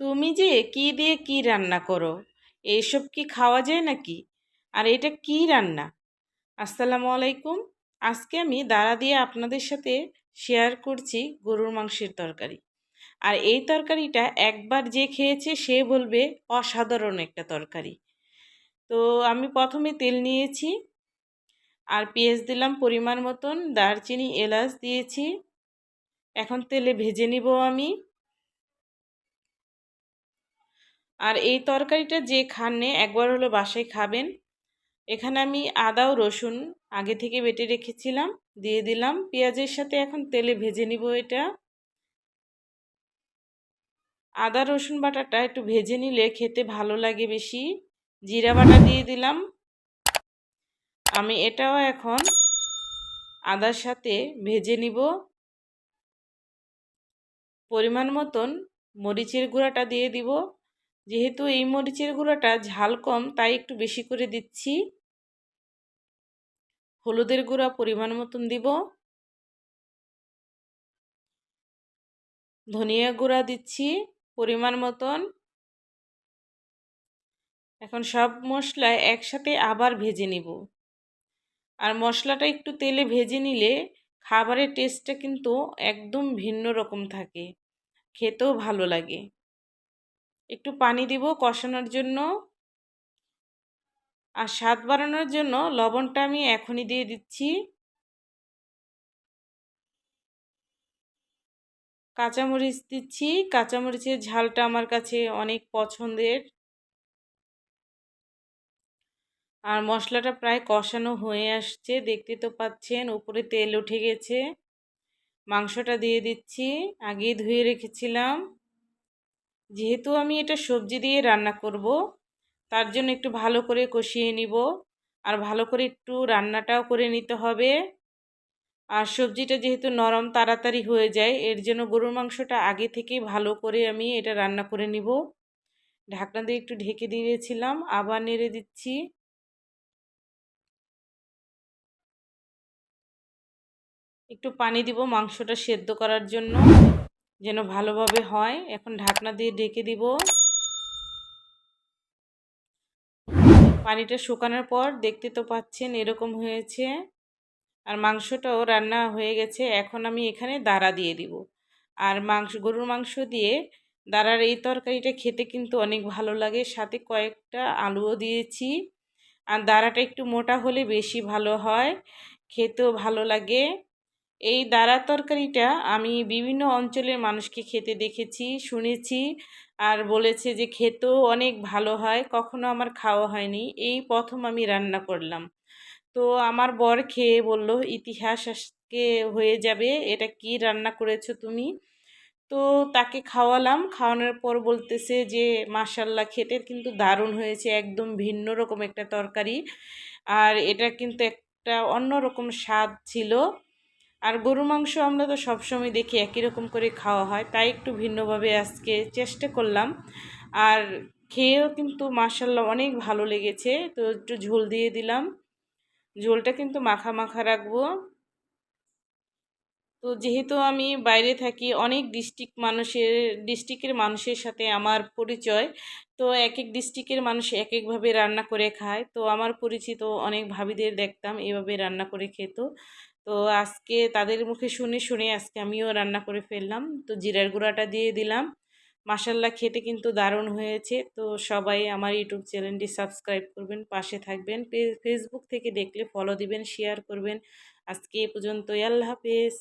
তুমি যে কি দিয়ে কি রান্না করো? এইসব কি খাওয়া যায় নাকি? আর এটা কি রান্না? আসসালামু আলাইকুম। আজকে আমি দাঁড়া দিয়ে আপনাদের সাথে শেয়ার করছি গরুর মাংসের তরকারি। আর এই তরকারিটা একবার যে খেয়েছে সে বলবে অসাধারণ একটা তরকারি। তো আমি প্রথমে তেল নিয়েছি, আর পেঁয়াজ দিলাম পরিমাণ মতন, দারচিনি এলাচ দিয়েছি। এখন তেলে ভেজে নিব আমি। আর এই তরকারিটা যে খাননে একবার হলো বাসায় খাবেন। এখানে আমি আদা ও রসুন আগে থেকে বেটে রেখেছিলাম, দিয়ে দিলাম পেঁয়াজের সাথে। এখন তেলে ভেজে নিব এটা। আদা রসুন বাটাটা একটু ভেজে নিলে খেতে ভালো লাগে বেশি। জিরা বাটা দিয়ে দিলাম আমি। এটাও এখন আদার সাথে ভেজে নিব। পরিমাণ মতন মরিচের গুঁড়াটা দিয়ে দিব। যেহেতু এই মরিচের গুঁড়াটা ঝাল কম, তাই একটু বেশি করে দিচ্ছি। হলুদের গুঁড়া পরিমাণ মতন দিব। ধনিয়া গুঁড়া দিচ্ছি পরিমাণ মতন। এখন সব মশলা একসাথে আবার ভেজে নিব। আর মশলাটা একটু তেলে ভেজে নিলে খাবারের টেস্টটা কিন্তু একদম ভিন্ন রকম থাকে, খেতেও ভালো লাগে। একটু পানি দিব কষানোর জন্য। আর স্বাদ বাড়ানোর জন্য লবণটা আমি এখনই দিয়ে দিচ্ছি। কাঁচামরিচ দিচ্ছি। কাঁচামরিচের ঝালটা আমার কাছে অনেক পছন্দের। আর মশলাটা প্রায় কষানো হয়ে আসছে, দেখতে তো পাচ্ছেন উপরে তেল উঠে গেছে। মাংসটা দিয়ে দিচ্ছি, আগেই ধুয়ে রেখেছিলাম। যেহেতু আমি এটা সবজি দিয়ে রান্না করব, তার জন্য একটু ভালো করে কষিয়ে নিব। আর ভালো করে একটু রান্নাটাও করে নিতে হবে। আর সবজিটা যেহেতু নরম তাড়াতাড়ি হয়ে যায়, এর জন্য গরুর মাংসটা আগে থেকেই ভালো করে আমি এটা রান্না করে নিব। ঢাকনা দিয়ে একটু ঢেকে দিয়েছিলাম, আবার নেড়ে দিচ্ছি। একটু পানি দিব মাংসটা সেদ্ধ করার জন্য, যেন ভালোভাবে হয়। এখন ঢাকনা দিয়ে ঢেকে দিব। পানিটা শুকানোর পর দেখতে তো পাচ্ছেন এরকম হয়েছে। আর মাংসটাও রান্না হয়ে গেছে। এখন আমি এখানে দাঁড়া দিয়ে দিব। আর গরুর মাংস দিয়ে দাঁড়ার এই তরকারিটা খেতে কিন্তু অনেক ভালো লাগে। সাথে কয়েকটা আলুও দিয়েছি। আর দাঁড়াটা একটু মোটা হলে বেশি ভালো হয়, খেতেও ভালো লাগে। এই দাঁড়া তরকারিটা আমি বিভিন্ন অঞ্চলের মানুষকে খেতে দেখেছি, শুনেছি। আর বলেছে যে খেতেও অনেক ভালো হয়। কখনো আমার খাওয়া হয়নি, এই প্রথম আমি রান্না করলাম। তো আমার বর খেয়ে বলল ইতিহাস আজকে হয়ে যাবে, এটা কি রান্না করেছো তুমি। তো তাকে খাওয়ালাম, খাওয়ানোর পর বলতেছে যে মাশাল্লাহ খেতে কিন্তু দারুণ হয়েছে, একদম ভিন্ন রকম একটা তরকারি। আর এটা কিন্তু একটা অন্যরকম স্বাদ ছিল। আর গরু মাংস আমরা তো সবসময় দেখি একই রকম করে খাওয়া হয়, তাই একটু ভিন্নভাবে আজকে চেষ্টা করলাম। আর খেয়েও কিন্তু মাশাল্লাহ অনেক ভালো লেগেছে। তো একটু ঝোল দিয়ে দিলাম। ঝোলটা কিন্তু মাখা মাখা রাখবো। তো যেহেতু আমি বাইরে থাকি, অনেক ডিস্ট্রিক্টের মানুষের সাথে আমার পরিচয়। তো এক এক ডিস্ট্রিক্টের মানুষ এক একভাবে রান্না করে খায়। তো আমার পরিচিত অনেক ভাবিদের দেখতাম এভাবে রান্না করে খেত। তো আজকে তাদের মুখে শুনে শুনে আজকে আমিও রান্না করে ফেললাম। তো জিরার গুঁড়াটা দিয়ে দিলাম। মাশাল্লাহ খেতে কিন্তু দারুণ হয়েছে। তো সবাই আমার ইউটিউব চ্যানেলটি সাবস্ক্রাইব করবেন, পাশে থাকবেন। ফেসবুক থেকে দেখলে ফলো দিবেন, শেয়ার করবেন। আজকে এ পর্যন্তই। আল্লাহ হাফেজ।